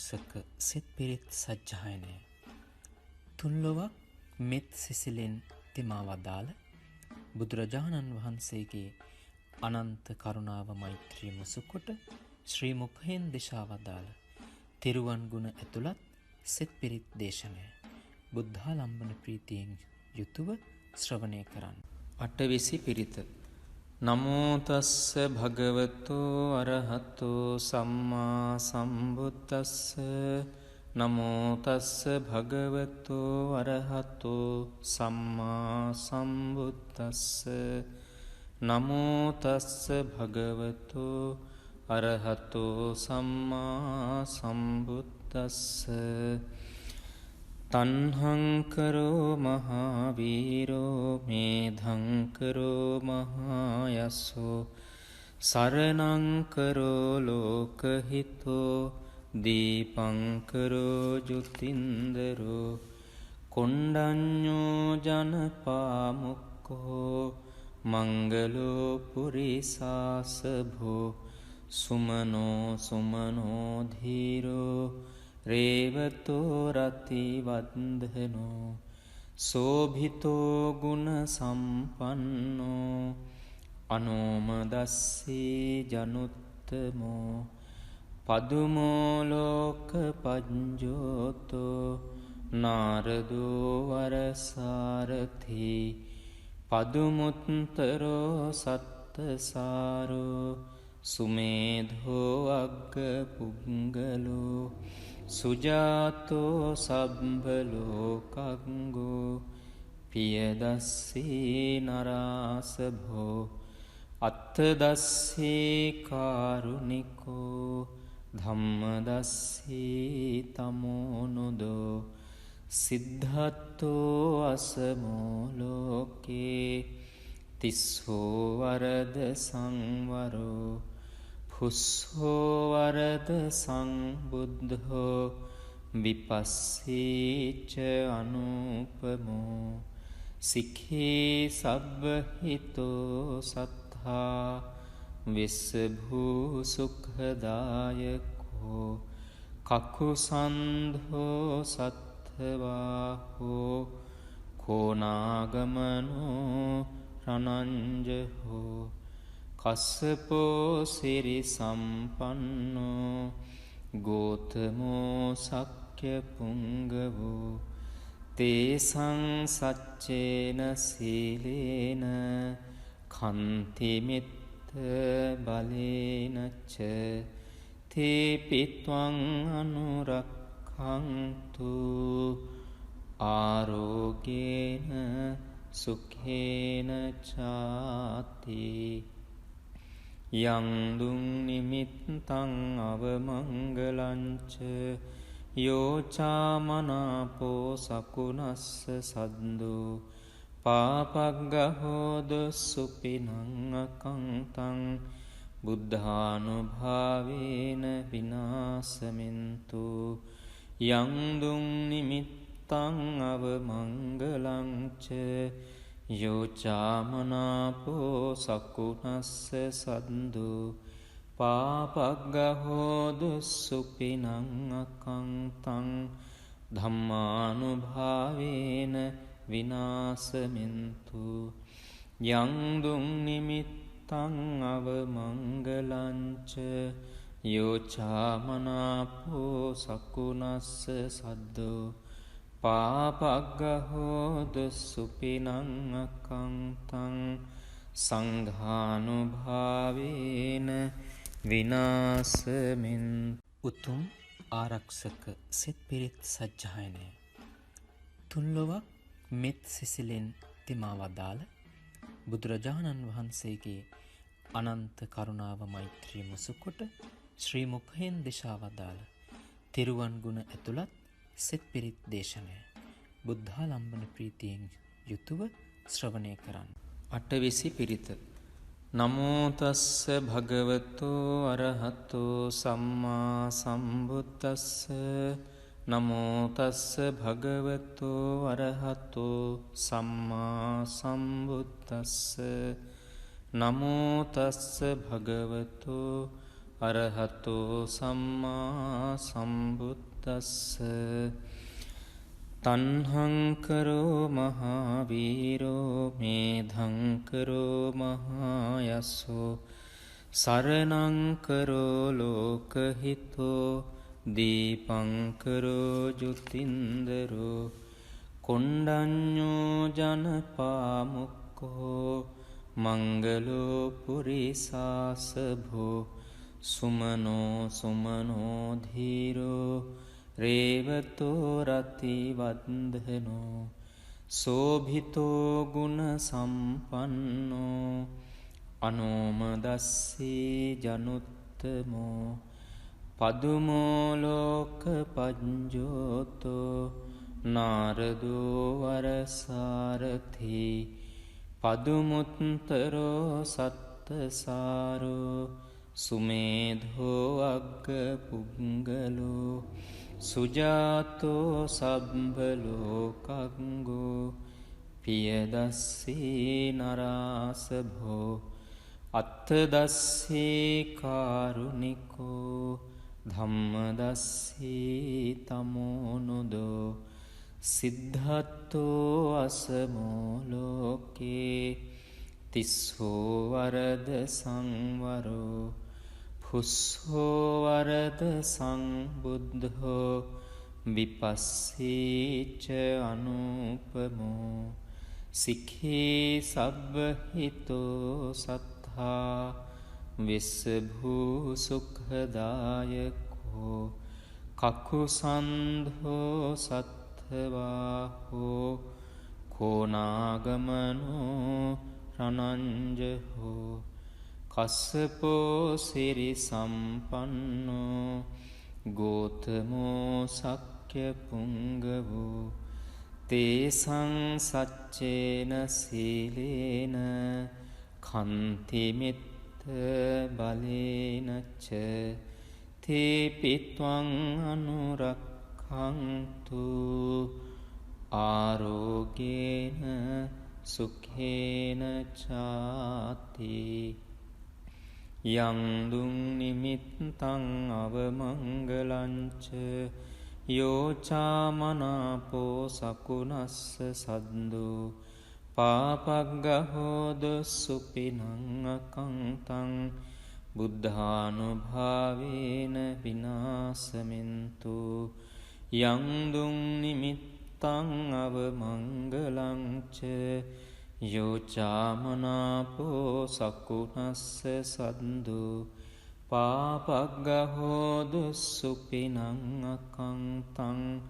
ආරක්ෂක සිත් පිරිත් සජ්ජායනය තුන්ලොවක් මෙත් සිසිලෙන් තෙමා වදාළ බුදුරජාණන් වහන්සේගේ අනන්ත කරුණාව මෛත්‍රිය මුසුකොට ශ්‍රී මුඛයෙන් දේශා වදාළ තෙරුවන් ගුණ ඇතුළත් සිත් පිරිත් දේශනය බුද්ධාලම්බන ප්‍රීතියෙන් යුතුව ශ්‍රවණය කරන්න. අටවිසි පිරිත. නමෝ තස්ස භගවතෝ අරහතෝ සම්මා සම්බුද්දස්ස. නමෝ තස්ස භගවතෝ අරහතෝ සම්මා සම්බුද්දස්ස. නමෝ තස්ස භගවතෝ අරහතෝ සම්මා සම්බුද්දස්ස. තන්හංකරෝ මහාවීරෝ මේධංකරෝ මහායස්සෝ සරණංකරෝ ලෝකහිතෝ දීපංකරෝ ජුතින්දරෝ කොණ්ඩඤ්ඤෝ ජනපාමුක්ඛෝ මංගලෝ පුරිසාසභෝ සුමනෝ සුමනෝ ධීරෝ රේවතෝ රති වන්දනෝ සෝභිතෝ ගුණ සම්පන්නෝ අනෝමදස්සී ජනුත්තමෝ පදුමෝ ලෝක පඤ්ජෝතෝ නාරදෝ වරසාරථි පදුමුත්තරෝ සත්තසාරෝ සුමේධෝ අග්ග පුංගලෝ සුජාතෝ සබ්බලෝකංගෝ පියදස්සී නරාසභෝ අත්තදස්සී කාරුණිකෝ ධම්මදස්සී තමෝනුදෝ සිද්ධත්තෝ අසමෝ ලෝකේ තිස්සෝ වරද සංවරෝ පුස්සෝ වරද සංබුද්ධෝ විපස්සීච අනුපමෝ සික්ඛී සබ්බහිතෝ සත්තා විස්සභූ සුඛදායකෝ කකුසන්ධෝ සත්තවාහෝ කෝනාගමනෝ රණංජහෝ කස්සපෝ සිරි සම්පන්නෝ ගෝතමෝ සක්්‍ය පුංගවෝ තේසං සච්චේන සීලේන කන්තිමිත්ත බලේනච්ච තේපිත්වං අනුරක්ඛන්තු ආරෝගේන සුඛේන චාති. යං දුං නිමිත්තං අවමංගලංච යෝචාමනාපෝ සකුණස්ස සද්දෝ පාපග්ගහෝද සුපිනං අකංතං බුද්ධානුභාවේන විනාසමින්තු. යං දුං නිමිත්තං අවමංගලංච යෝචාමනාපෝ සකුණස්ස සද්දෝ පාපග්ගහෝදු සුපිනං අකංතං ධම්මානුභාවේන විනාසමින්තු. යං දුං නිමිත්තං අවමංගලංච යෝචාමනාපෝ සකුණස්ස සද්දෝ පාපග්ගහෝද සුපිනං අකංතං සංඝානුභාවේන විනාසමින්. උතුම් ආරක්ෂක සිත් පිරිත් සජ්ජායනය තුන්ලොවක් මෙත් සිසිලෙන් තෙමා වදාළ බුදුරජාණන් වහන්සේගේ අනන්ත කරුණාව මෛත්‍රිය මුසුකොට ශ්‍රී මුඛයෙන් දේශා වදාළ තෙරුවන් ගුණ ඇතුළත් සිත් පිරිත් දේශනය බුද්ධාලම්බන ප්‍රීතියෙන් යුතුව ශ්‍රවණය කරන්න. අටවිසි පිරිත. නමෝ තස්ස භගවතෝ අරහතෝ සම්මා සම්බුද්දස්ස. නමෝ තස්ස භගවතෝ අරහතෝ සම්මා සම්බුද්දස්ස. නමෝ තස්ස භගවතෝ අරහතෝ සම්මා සම්බුද්දස්ස තණ්හං කරෝ මහාවීරෝ මේධං කරෝ මහායස්සෝ සරණං කරෝ ලෝකහිතෝ දීපං කරෝ ජුතින්දරෝ කොණ්ඩඤ්ඤෝ ජනපාමුක්ඛෝ මංගලෝ පුරිසාසභෝ සුමනෝ සුමනෝ ධීරෝ රේවතෝ රති වන්දනෝ සෝභිතෝ ගුණ සම්පන්නෝ අනෝමදස්සී ජනුත්තමෝ පදුමෝ ලෝක පඤ්ජෝතෝ නාරදෝ වරසාරථි පදුමුත්තරෝ සත්තසාරෝ සුමේධෝ අග්ග පුංගලෝ සුජාතෝ සබ්බලෝකංගෝ පියදස්සී නරාසභෝ අත්තදස්සී කාරුණිකෝ ධම්මදස්සී තමෝනුදෝ සිද්ධත්තෝ අසමෝ ලෝකේ තිස්සෝ වරද සංවරෝ පුස්සෝ වරද සංබුද්ධෝ විපස්සීච අනුපමෝ සික්ඛී සබ්බහිතෝ සත්තා විස්සභූ සුඛදායකෝ කකුසන්ධෝ සත්ථවාහෝ කෝනාගමනෝ රණංජහෝ කස්සපෝ සිරි සම්පන්නෝ ගෝතමෝ සක්්‍ය පුංගවෝ තේසං සච්චේන සීලේන කන්තිමිත්ත බලේනච්ච තේපිත්වං අනුරක්ඛන්තු ආරෝගේන සුඛේන චාති යං දුං නිමිත්තං අවමංගලංච යෝචාමනාපෝ සකුණස්ස සද්දෝ පාපග්ගහෝද සුපිනං අකංතං බුද්ධානුභාවේන විනාසමින්තු යං දුං නිමිත්තං අවමංගලංච යෝචාමනාපෝ සකුණස්ස සද්දෝ පාපග්ගහෝද සුපිනං අකංතං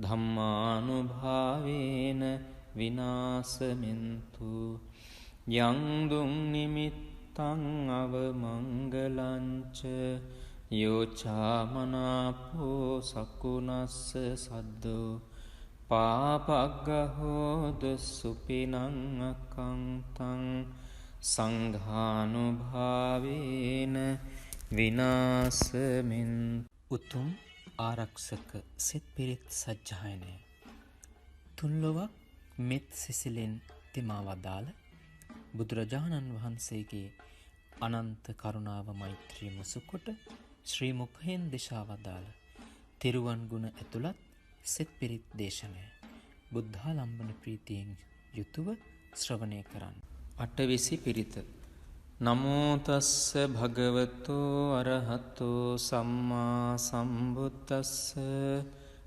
ධම්මානුභාවේන විනාසමින්තු යං දුං නිමිත්තං අවමංගලංච යෝචාමනාපෝ සකුණස්ස සද්දෝ පාපග්ගහෝද සුපිනං අකංතං සංඝානුභාවේන විනාසමින් උතුම් ආරක්ෂක සිත් පිරිත් සජ්ජායනය තුන්ලොවක් මෙත් සිසිලෙන් තෙමා වදාළ බුදුරජාණන් වහන්සේගේ අනන්ත කරුණාව මෛත්‍රිය මුසුකොට ශ්‍රී මුඛයෙන් දේශා වදාළ තිරුවන් ගුණ ඇතුළත් සිත් පිරිත් දේශනය බුද්ධාලම්බන ප්‍රීතියෙන් යුතුව ශ්‍රවණය කරන්න. අටවිසි පිරිත. නමෝ තස්ස භගවතෝ අරහතෝ සම්මා සම්බුද්දස්ස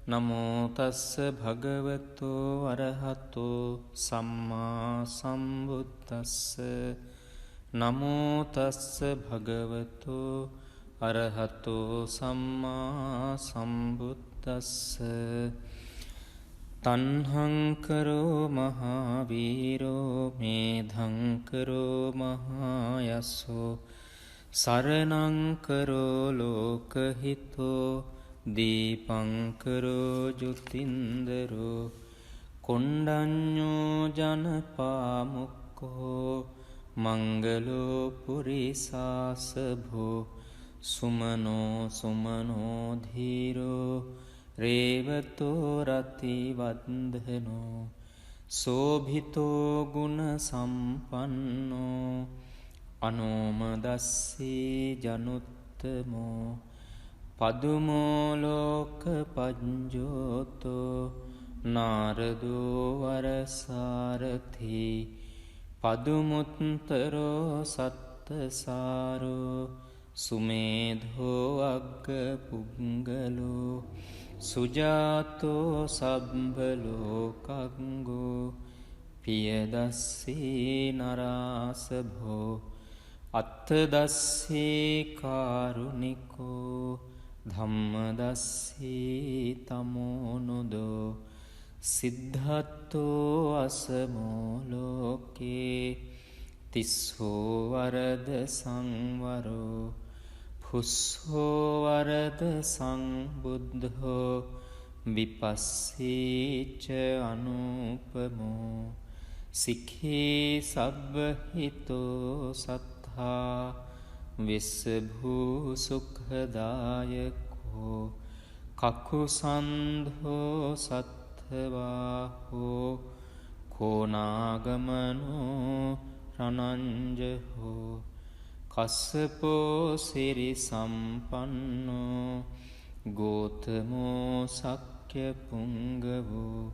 නමෝ තස්ස භගවතෝ අරහතෝ සම්මා සම්බුද්දස්ස නමෝ තස්ස භගවතෝ අරහතෝ සම්මා සම්බුද්දස්ස තණ්හං කරෝ මහාවීරෝ මේධං කරෝ මහායස්සෝ සරණං කරෝ ලෝකහිතෝ දීපං කරෝ ජුතින්දරෝ කොණ්ඩඤ්ඤෝ ජනපාමුක්ඛෝ මංගලෝ පුරිසාසභෝ සුමනෝ සුමනෝ ධීරෝ රේවතෝ රති වන්දනෝ සෝභිතෝ ගුණ සම්පන්නෝ අනෝමදස්සී ජනුත්තමෝ උත්තමෝ පදුමෝ ලෝක පඤ්ජෝතෝ නාරදෝ වරසාරථි පදුමුත්තරෝ සත්තසාරෝ සුමේධෝ අග්ග පුංගලෝ සුජාතෝ සබ්බලෝකංගෝ පියදස්සී නරාසභෝ අත්තදස්සී කාරුණිකෝ ධම්මදස්සී තමෝනුදෝ සිද්ධත්තෝ අසමෝ ලෝකේ තිස්සෝ වරද සංවරෝ පුස්සෝ වරද සංබුද්ධෝ විපස්සීච අනුපමෝ සික්ඛී සබ්බහිතෝ සත්තා විස්සභූ සුඛදායකෝ කකුසන්ධෝ සත්ථවාහෝ කෝනාගමනෝ රනංජහෝ කස්සපෝ සිරි සම්පන්නෝ ගෝතමෝ සක්්‍ය පුංගවෝ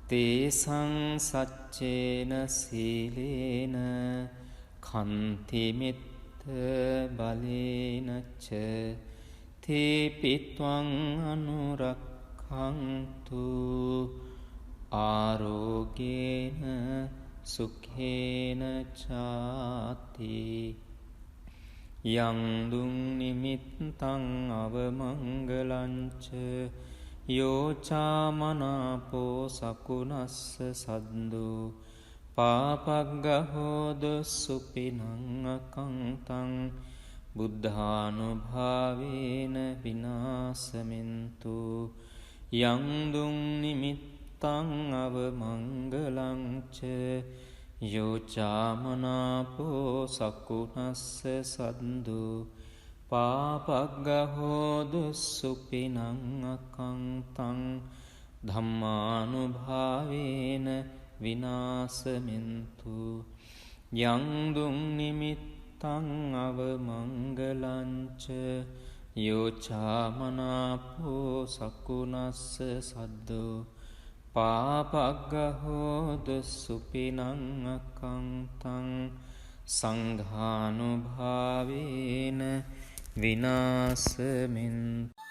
තේසං සච්චේන සීලේන කන්තිමිත්ත බලේනච්ච තේපිත්වං අනුරක්ඛන්තු ආරෝගේන සුඛේන චාති යං දුං නිමිත්තං අවමංගලංච යෝචාමනාපෝ සකුනස්ස සද්දෝ පාපග්ගහෝද සුපිනං අකංතං බුද්ධානුභාවේන විනාසමින්තු යං දුං නිමිත්තං අවමංගලංච යෝචාමනාපෝ සකුනස්ස සද්දෝ පාපග්ගහෝදු සුපිනං අකංතං ධම්මානුභාවේන විනාසමින්තු යං දුං නිමිත්තං අවමංගලංච යෝචාමනාපෝ සකුනස්ස සද්දෝ පාපග්ගහෝදු සුපිනං අකංතං සංඝානුභාවේන විනාසමින්තු